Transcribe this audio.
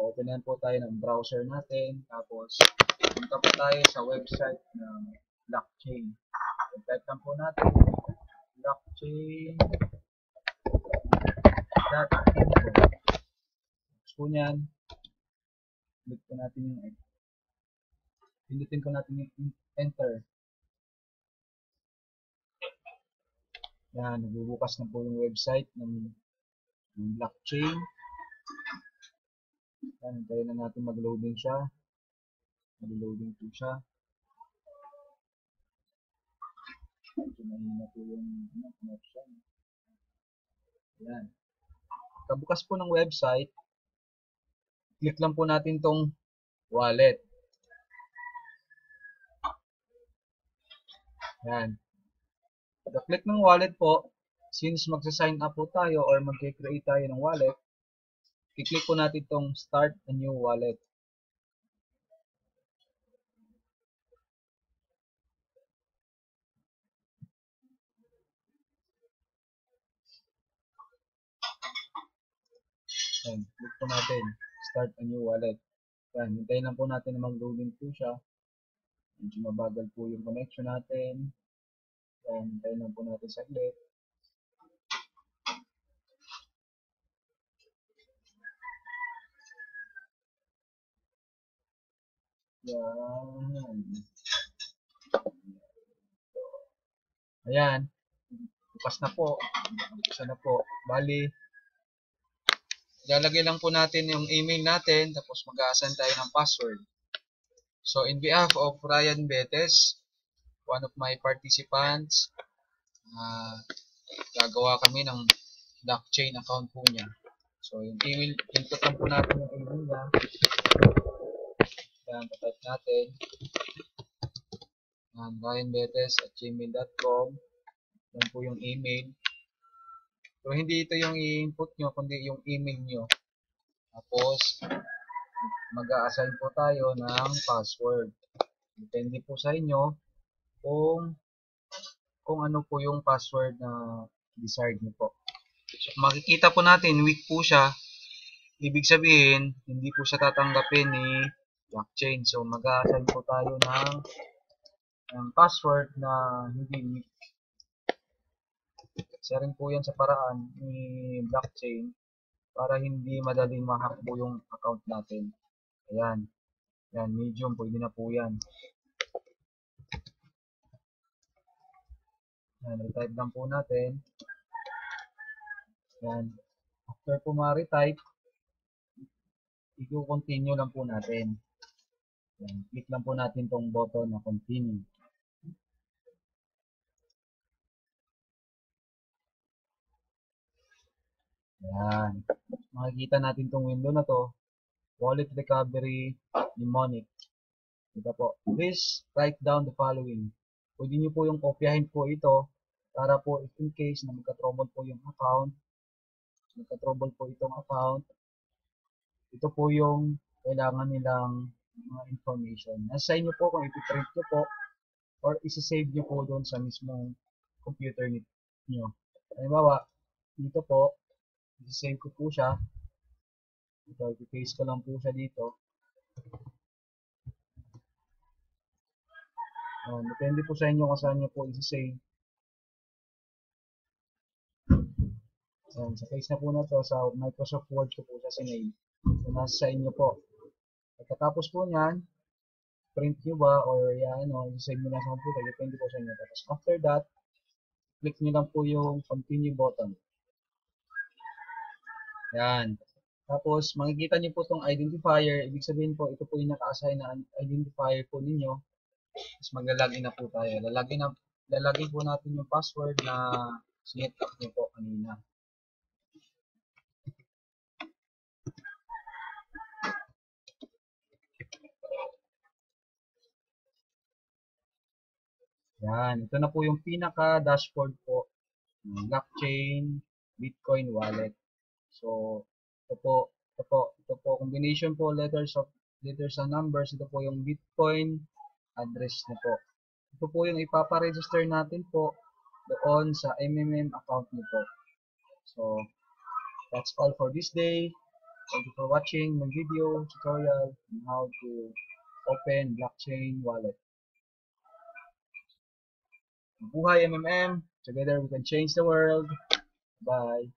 openan po tayo ng browser natin. Tapos, punta po tayo sa website ng blockchain. Type lang po natin blockchain.info. Tapos po niyan, click po natin yung pindutin ko natin yung enter. Yan, nagbubukas na po yung website ng blockchain. Yan, hintayin na natin mag-loading siya. Mag-loading po siya. Ito na po yung connection. Yan. Pagkabukas po ng website, click lang po natin tong wallet. Yan. Pagka-click ng wallet po, since magsa-sign up po tayo or mag-create tayo ng wallet, i-click po natin tong start a new wallet. Yan. Click po natin start a new wallet. Yan. Hintayin lang po natin na mag-loading po siya. Medyo mabagal po yung connection natin. Yan. Hintayin lang po natin saglit. Yan. Ayan. Bukas na po. Bukas na po. Bali, ilalagay lang po natin yung email natin, tapos mag-a-assign tayo ng password. So, in behalf of Ryan Betes, one of my participants, gagawa kami ng blockchain account po niya. So, yung email, input lang po natin yung email niya. Yan, type natin. ryanbetes@gmail.com. Yan po yung email. So, hindi ito yung i-input nyo, kundi yung email nyo. Tapos, mag-a-assign po tayo ng password. Depende po sa inyo kung ano po yung password na desired nyo po. So, makikita po natin, weak po siya. Ibig sabihin, hindi po siya tatanggapin ni blockchain. So, mag-a-assign po tayo ng password na hindi weak. Isa rin po yan sa paraan ni blockchain para hindi madaling ma-hack po yung account natin. Ayan. Yan, medium. Pwede na po yan. Yan, retype lang po natin. Yan. After po ma-retype, i-continue lang po natin. Yan. Click lang po natin tong button na continue. Yan. Makikita natin tong window na to. Wallet recovery mnemonic. Ito po. Please write down the following. Pwede nyo po yung kopyahin po ito para po if in case na magka-trouble po yung account, magka-trouble po itong account, ito po yung kailangan nilang mga information. Nasa inyo po kung ipiprint nyo po or isi-save nyo po doon sa mismong computer nyo. Halimbawa, dito po, isi-save ko po siya. Ito, i-paste ko lang po siya dito. Depende po sa inyo kung saan nyo po isi-save. Sa case na po na to, sa Microsoft Word ko po siya sinave. So, nasa sa inyo po. Pagkatapos po niyan, print nyo ba or i-save nyo lang sa computer, depende po sa inyo. Tapos after that, click nyo lang po yung continue button. Yan. Tapos, makikita nyo po itong identifier. Ibig sabihin po, ito po yung naka-assign na identifier po ninyo. Tapos maglalagin na po tayo. Lalagin po natin yung password na sinet up nyo po kanina. Yan. Ito na po yung pinaka-dashboard po ng blockchain Bitcoin wallet. So, ito po, combination po, letters and numbers. Ito po yung Bitcoin address na po. Ito po yung ipapa-register natin po doon sa MMM account niyo po. So, that's all for this day. Thank you for watching my video tutorial on how to open blockchain wallet. Buhay MMM! Together we can change the world. Bye!